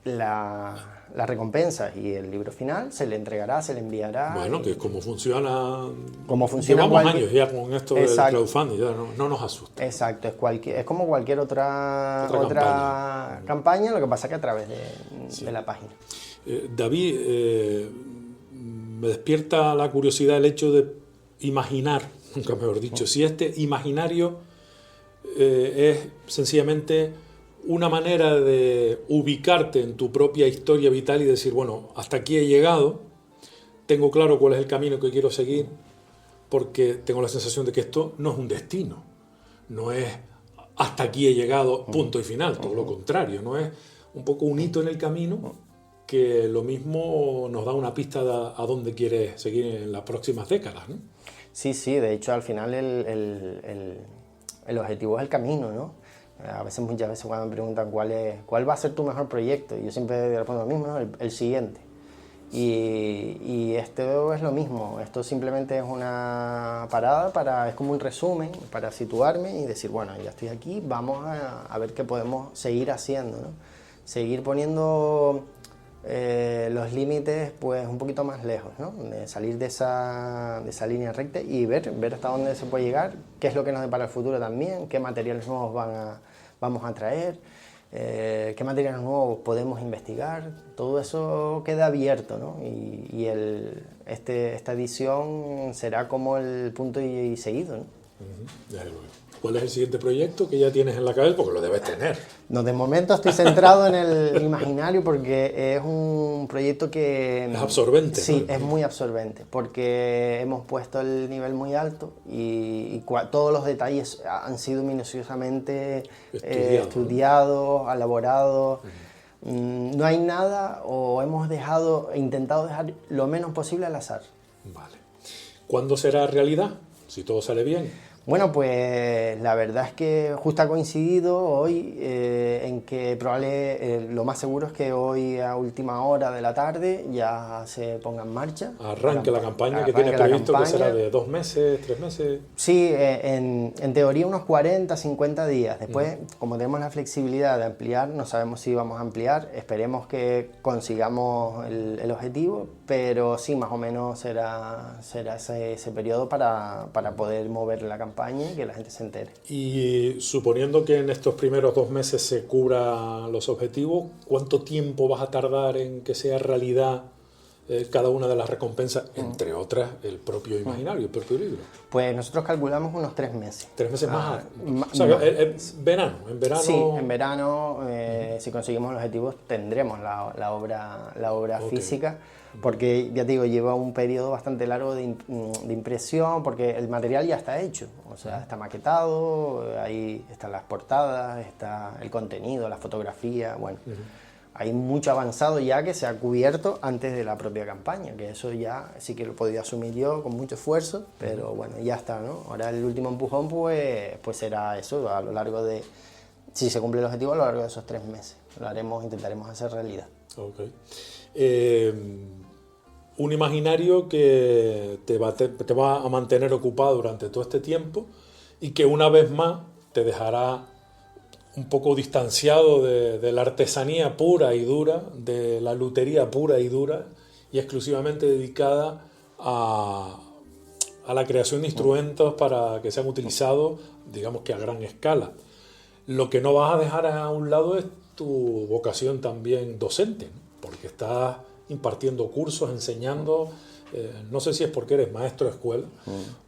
la recompensa y el libro final, se le entregará, se le enviará. Bueno, que es como funciona. Llevamos años ya con esto del crowdfunding, ya no nos asusta. Exacto, es como cualquier otra campaña, lo que pasa que a través de la página. David, me despierta la curiosidad el hecho de imaginar, nunca mejor dicho, si este imaginario es sencillamente una manera de ubicarte en tu propia historia vital y decir, bueno, hasta aquí he llegado, tengo claro cuál es el camino que quiero seguir, porque tengo la sensación de que esto no es un destino, no es hasta aquí he llegado, punto y final, todo lo contrario, no es un poco un hito en el camino que lo mismo nos da una pista de a dónde quieres seguir en las próximas décadas, ¿no? Sí, de hecho al final el objetivo es el camino, ¿no? Muchas veces cuando me preguntan cuál va a ser tu mejor proyecto, yo siempre respondo lo mismo, ¿no? El siguiente. Y esto es lo mismo, esto simplemente es una parada, es como un resumen para situarme y decir, bueno, ya estoy aquí, vamos a ver qué podemos seguir haciendo, ¿no? Seguir poniendo los límites pues un poquito más lejos, ¿no? De salir de esa línea recta y ver hasta dónde se puede llegar, qué es lo que nos depara el futuro también, qué materiales nuevos vamos a traer, qué materiales nuevos podemos investigar, todo eso queda abierto, ¿no? Y esta edición será como el punto y seguido, ¿no? Desde luego. ¿Cuál es el siguiente proyecto que ya tienes en la cabeza? Porque lo debes tener. No, de momento estoy centrado en el imaginario porque es un proyecto que... Es absorbente. Sí, ¿no? es muy absorbente porque hemos puesto el nivel muy alto y todos los detalles han sido minuciosamente estudiados, elaborados. No hay nada o hemos intentado dejar lo menos posible al azar. Vale. ¿Cuándo será realidad? Si todo sale bien. Bueno, pues la verdad es que justo ha coincidido hoy en que lo más seguro es que hoy a última hora de la tarde ya se ponga en marcha. Arranque la campaña que tienes previsto, que será de 2 meses, 3 meses. Sí, en teoría unos 40, 50 días. Después, como tenemos la flexibilidad de ampliar, no sabemos si vamos a ampliar, esperemos que consigamos el objetivo, pero sí, más o menos será ese periodo para poder mover la campaña y que la gente se entere. Y suponiendo que en estos primeros 2 meses se cubra los objetivos, ¿cuánto tiempo vas a tardar en que sea realidad cada una de las recompensas, entre otras el propio imaginario, el propio libro? Pues nosotros calculamos unos 3 meses. 3 meses más. O sea, en verano. Sí, en verano, si conseguimos los objetivos, tendremos la obra física. Porque, ya te digo, lleva un periodo bastante largo de impresión, porque el material ya está hecho, o sea, está maquetado, ahí están las portadas, está el contenido, la fotografía, bueno, hay mucho avanzado ya que se ha cubierto antes de la propia campaña, que eso ya sí que lo he podido asumir yo con mucho esfuerzo, pero bueno, ya está, ¿no? Ahora el último empujón pues será eso, a lo largo de, si se cumple el objetivo, a lo largo de esos 3 meses, intentaremos hacer realidad. Ok. Un imaginario que te va a mantener ocupado durante todo este tiempo y que una vez más te dejará un poco distanciado de la artesanía pura y dura, de la lutería pura y dura y exclusivamente dedicada a la creación de instrumentos para que sean utilizados, digamos que a gran escala. Lo que no vas a dejar a un lado es tu vocación también docente, ¿no? Porque estás impartiendo cursos, enseñando, no sé si es porque eres maestro de escuela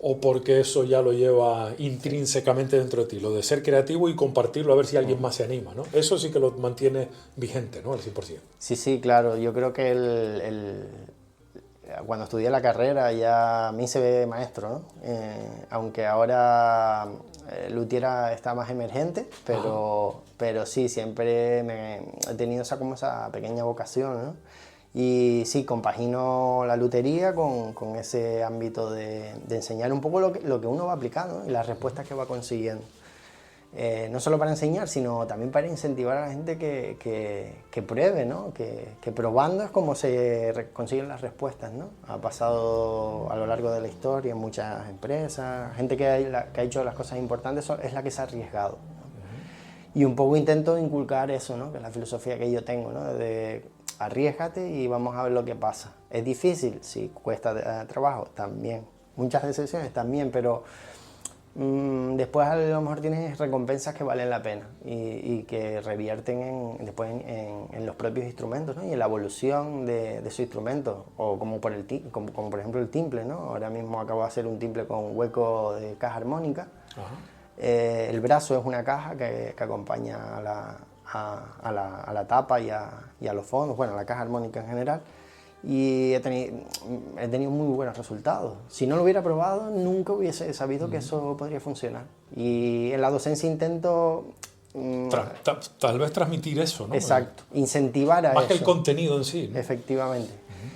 o porque eso ya lo lleva intrínsecamente dentro de ti, lo de ser creativo y compartirlo a ver si alguien más se anima, ¿no? Eso sí que lo mantiene vigente, ¿no? Al 100%. Sí, claro, yo creo que cuando estudié la carrera ya me hice maestro, ¿no? Aunque ahora luthier está más emergente, pero sí, siempre he tenido esa pequeña vocación, ¿no? Y sí, compagino la lutería con ese ámbito de enseñar un poco lo que uno va aplicando, ¿no? Y las respuestas que va consiguiendo. no solo para enseñar, sino también para incentivar a la gente que pruebe, ¿no? Que probando es como se consiguen las respuestas, ¿no? Ha pasado a lo largo de la historia en muchas empresas, gente que ha hecho las cosas importantes es la que se ha arriesgado, ¿no? Y un poco intento inculcar eso, ¿no? Que es la filosofía que yo tengo, ¿no? De arriésgate y vamos a ver lo que pasa. ¿Es difícil? Sí. ¿Cuesta trabajo? También. Muchas decepciones también, pero después a lo mejor tienes recompensas que valen la pena y que revierten después en los propios instrumentos, ¿no? Y en la evolución de esos instrumentos, o como por ejemplo el timple, ¿no? Ahora mismo acabo de hacer un timple con hueco de caja armónica. El brazo es una caja que acompaña a la tapa y a los fondos, bueno, a la caja armónica en general. Y he tenido muy buenos resultados. Si no lo hubiera probado, nunca hubiese sabido que eso podría funcionar. Y en la docencia intento... tal vez transmitir eso, ¿no? Exacto, incentivar a eso. Más que el contenido en sí, ¿no? Efectivamente.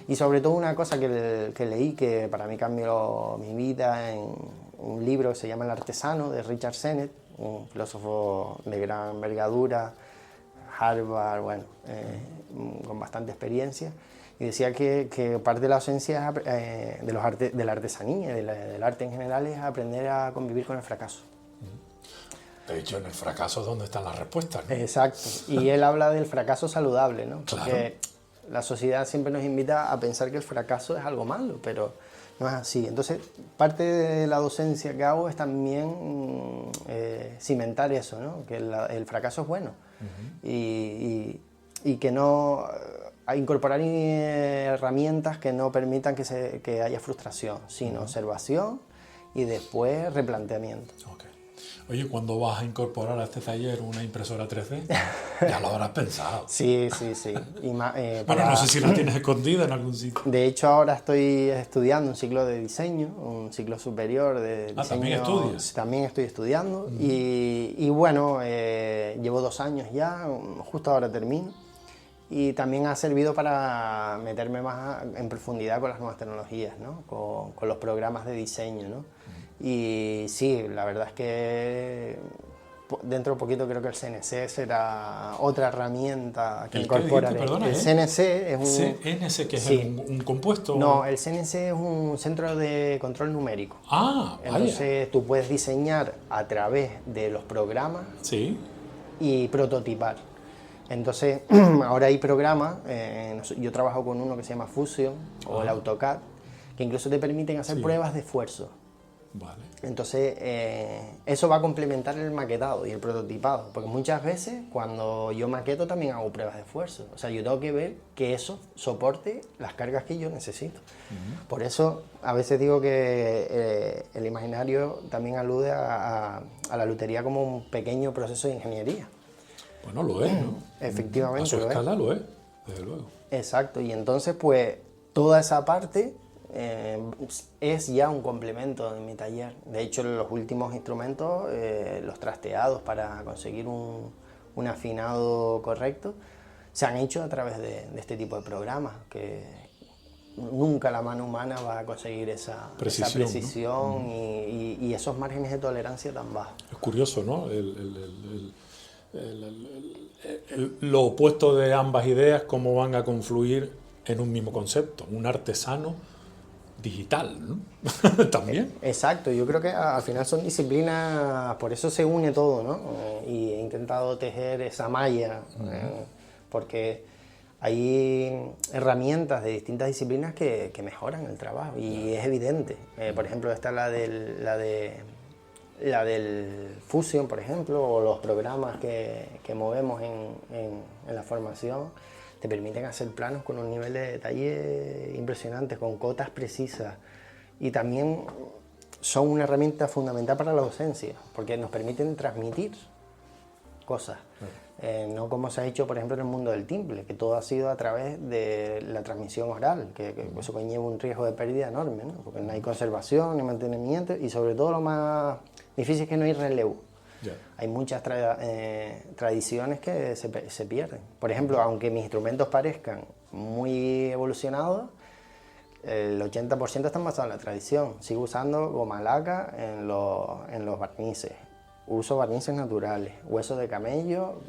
Y sobre todo una cosa que leí, que para mí cambió mi vida, en un libro que se llama El artesano, de Richard Sennett, un filósofo de gran envergadura, Harvard, bueno, con bastante experiencia. Y decía que parte de la docencia de la artesanía, del arte en general, es aprender a convivir con el fracaso. De hecho, en el fracaso es donde están las respuestas, ¿no? Exacto. Y él habla del fracaso saludable, ¿no? Claro. Porque la sociedad siempre nos invita a pensar que el fracaso es algo malo, pero no es así. Entonces, parte de la docencia que hago es también cimentar eso, ¿no? Que el fracaso es bueno. Y que no... a incorporar herramientas que no permitan que haya frustración, sino observación y después replanteamiento. Okay. Oye, ¿cuándo vas a incorporar a este taller una impresora 3D? Ya lo habrás pensado. Sí. Bueno, no sé si la tienes escondida en algún sitio. De hecho, ahora estoy estudiando un ciclo de diseño, un ciclo superior de diseño. ¿También estudias? También estoy estudiando. Y bueno, llevo 2 años ya, justo ahora termino. Y también ha servido para meterme más en profundidad con las nuevas tecnologías, ¿no? Con los programas de diseño, ¿no? Y sí, la verdad es que dentro de poquito creo que el CNC será otra herramienta que incorporaré. Perdona, el CNC es un... CNC, que es sí. un compuesto. No, el CNC es un centro de control numérico. Ah, vaya. Entonces tú puedes diseñar a través de los programas y prototipar. Entonces, ahora hay programas, yo trabajo con uno que se llama Fusion o el AutoCAD, que incluso te permiten hacer pruebas de esfuerzo. Vale. Entonces, eso va a complementar el maquetado y el prototipado, porque muchas veces cuando yo maqueto también hago pruebas de esfuerzo. O sea, yo tengo que ver que eso soporte las cargas que yo necesito. Por eso, a veces digo que el imaginario también alude a la lutería como un pequeño proceso de ingeniería. Bueno, lo es, ¿no? Efectivamente. A su escala lo es, desde luego. Exacto, y entonces pues toda esa parte es ya un complemento de mi taller. De hecho, los últimos instrumentos, los trasteados para conseguir un afinado correcto, se han hecho a través de este tipo de programas, que nunca la mano humana va a conseguir esa precisión, ¿no? y esos márgenes de tolerancia tan bajos. Es curioso, ¿no? Lo opuesto de ambas ideas, cómo van a confluir en un mismo concepto, un artesano digital, ¿no? También. Exacto, yo creo que al final son disciplinas, por eso se une todo, ¿no? Y he intentado tejer esa malla, porque hay herramientas de distintas disciplinas que mejoran el trabajo y es evidente. Por ejemplo, está la del Fusion, por ejemplo, o los programas que movemos en la formación, te permiten hacer planos con un nivel de detalle impresionante, con cotas precisas, y también son una herramienta fundamental para la docencia, porque nos permiten transmitir cosas, no como se ha hecho, por ejemplo, en el mundo del timple, que todo ha sido a través de la transmisión oral, que eso conlleva un riesgo de pérdida enorme, ¿no? Porque no hay conservación ni mantenimiento, y sobre todo lo más difícil es que no hay relevo. Hay muchas tradiciones que se pierden. Por ejemplo, aunque mis instrumentos parezcan muy evolucionados, el 80% están basados en la tradición. Sigo usando goma laca en los barnices. uso barnices naturales, huesos de camello,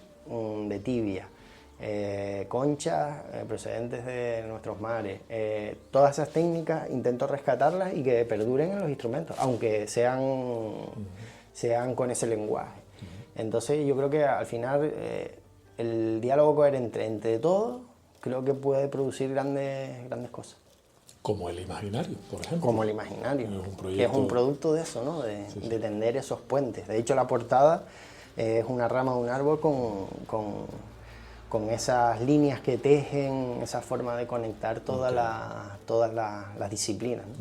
de tibia, conchas procedentes de nuestros mares. Todas esas técnicas intento rescatarlas y que perduren en los instrumentos, aunque sean con ese lenguaje. Entonces yo creo que al final el diálogo coherente entre todos creo que puede producir grandes cosas. Como el imaginario, por ejemplo. Como el imaginario, que es un producto de eso, ¿no? De tender esos puentes. De hecho, la portada es una rama de un árbol con esas líneas que tejen, esa forma de conectar todas las disciplinas, ¿no?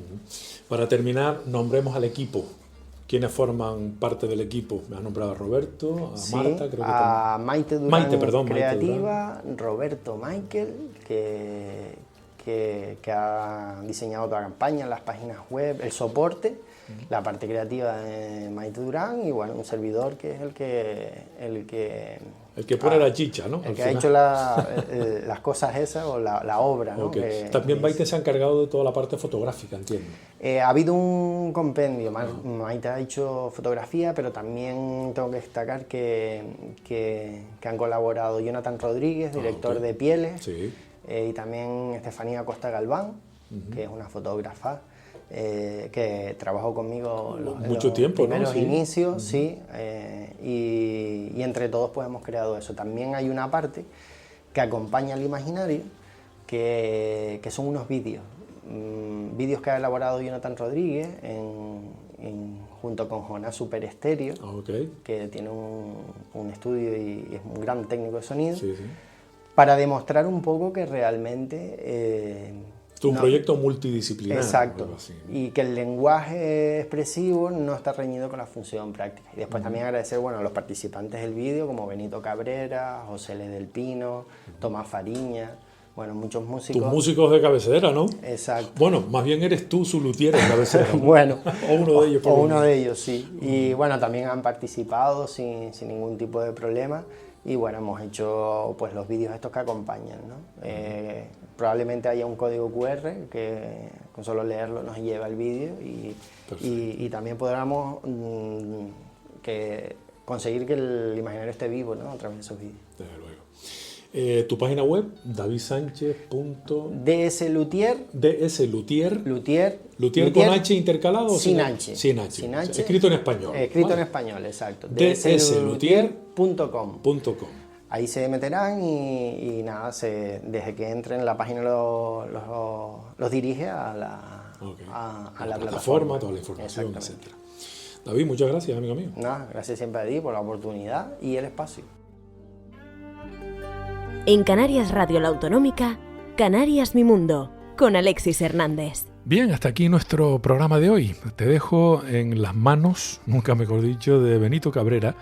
Para terminar, nombremos al equipo. ¿Quiénes forman parte del equipo? Me has nombrado a Roberto, a Marta, creo que a Maite Durán, creativa, Maite Durán. Roberto Michael, que ha diseñado toda la campaña, las páginas web, el soporte, la parte creativa de Maite Durán, y bueno, un servidor que es el que pone la chicha, ¿no? El que ha hecho las cosas esas o la obra, ¿no? Okay. También Maite se ha encargado de toda la parte fotográfica, entiendo. Ha habido un compendio, Maite ha hecho fotografía, pero también tengo que destacar que han colaborado Jonathan Rodríguez, director de Pieles, y también Estefanía Costa Galván, que es una fotógrafa, que trabajó conmigo en los primeros inicios, sí, y entre todos pues hemos creado eso. También hay una parte que acompaña al imaginario, que son unos vídeos que ha elaborado Jonathan Rodríguez junto con Jonás Super Estéreo, que tiene un estudio y es un gran técnico de sonido, para demostrar un poco que realmente... un proyecto multidisciplinario. Exacto, y que el lenguaje expresivo no está reñido con la función práctica. Y después también agradecer a los participantes del vídeo, como Benito Cabrera, José L. del Pino, Tomás Fariña, muchos músicos. Tus músicos de cabecera, ¿no? Exacto. Bueno, más bien eres tú su luthier de cabecera, ¿no? o uno de ellos. Uno de ellos, sí. Y también han participado sin ningún tipo de problema. Y hemos hecho pues los vídeos estos que acompañan, ¿no? Probablemente haya un código QR que con solo leerlo nos lleva al vídeo y también podamos conseguir que el imaginario esté vivo, ¿no? A través de esos vídeos. Desde luego. Tu página web, davidsanchez. DSLuthier. ¿Luthier con H intercalado o sin H? Sin H. Escrito en español. Escrito en español, exacto. DSLuthier.com. Ahí se meterán y nada, desde que entren en la página los dirige a la plataforma, toda la información, etc. David, muchas gracias, amigo mío. Nada, gracias siempre a ti por la oportunidad y el espacio. En Canarias Radio La Autonómica, Canarias Mi Mundo, con Alexis Hernández. Bien, hasta aquí nuestro programa de hoy. Te dejo en las manos, nunca mejor dicho, de Benito Cabrera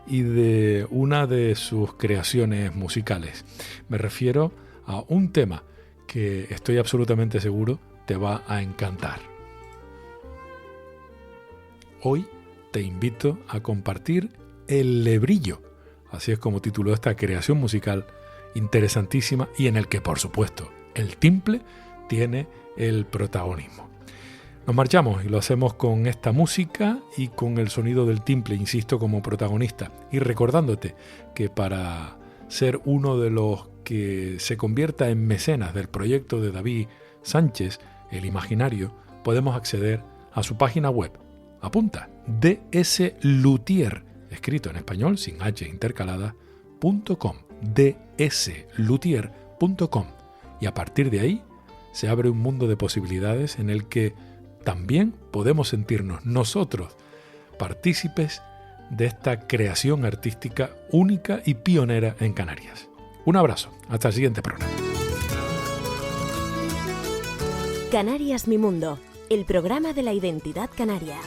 y de una de sus creaciones musicales. Me refiero a un tema que estoy absolutamente seguro te va a encantar. Hoy te invito a compartir El Lebrillo, así es como tituló esta creación musical interesantísima y en el que, por supuesto, el timple tiene el protagonismo. Nos marchamos y lo hacemos con esta música y con el sonido del timple, insisto, como protagonista, y recordándote que para ser uno de los que se convierta en mecenas del proyecto de David Sánchez, El Imaginario, podemos acceder a su página web. Apunta, DSLuthier, escrito en español sin H intercalada, .com, DSLuthier.com, y a partir de ahí se abre un mundo de posibilidades en el que también podemos sentirnos nosotros partícipes de esta creación artística única y pionera en Canarias. Un abrazo, hasta el siguiente programa. Canarias Mi Mundo, el programa de la identidad canaria.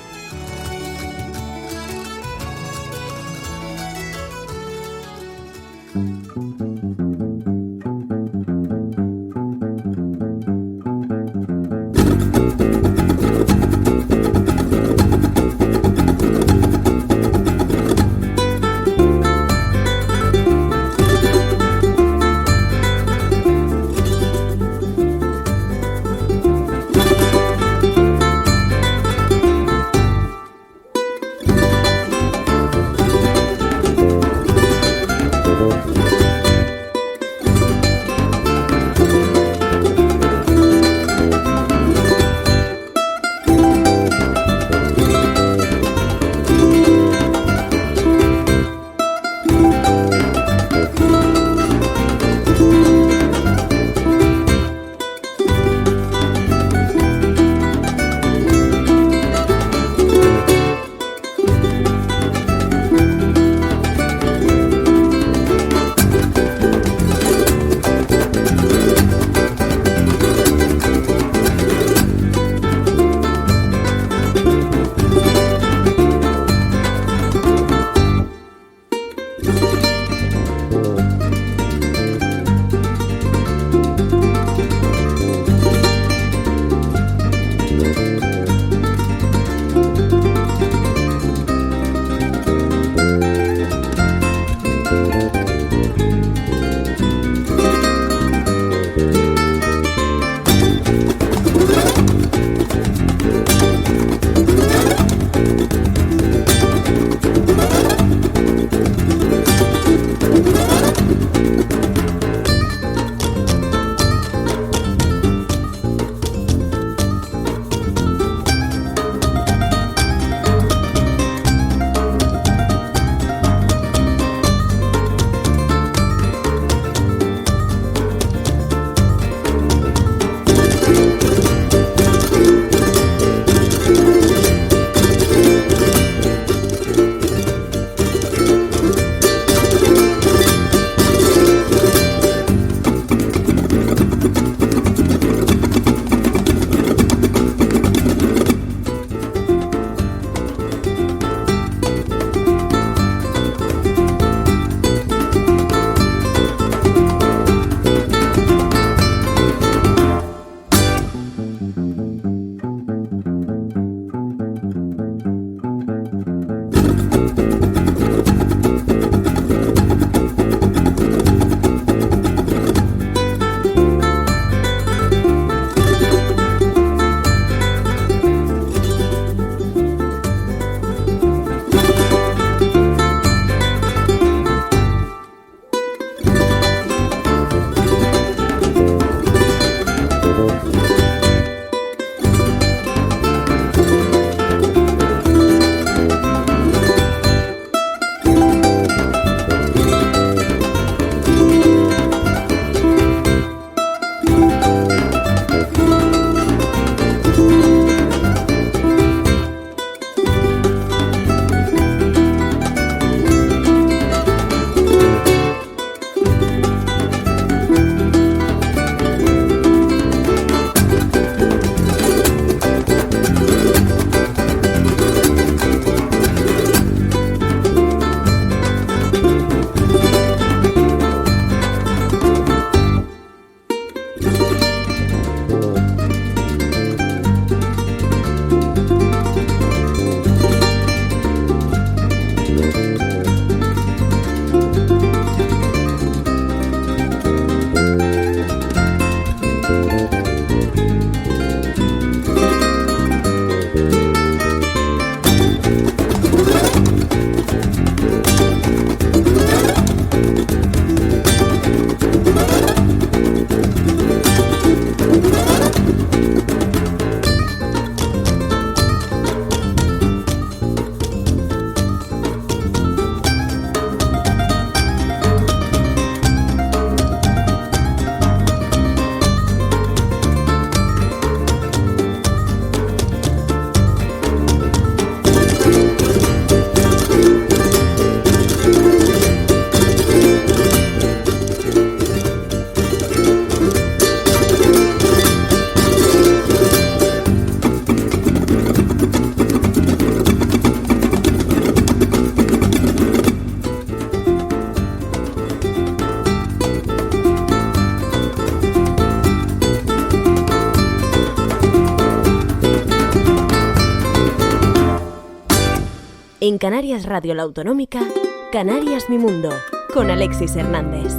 En Canarias Radio La Autonómica, Canarias Mi Mundo, con Alexis Hernández.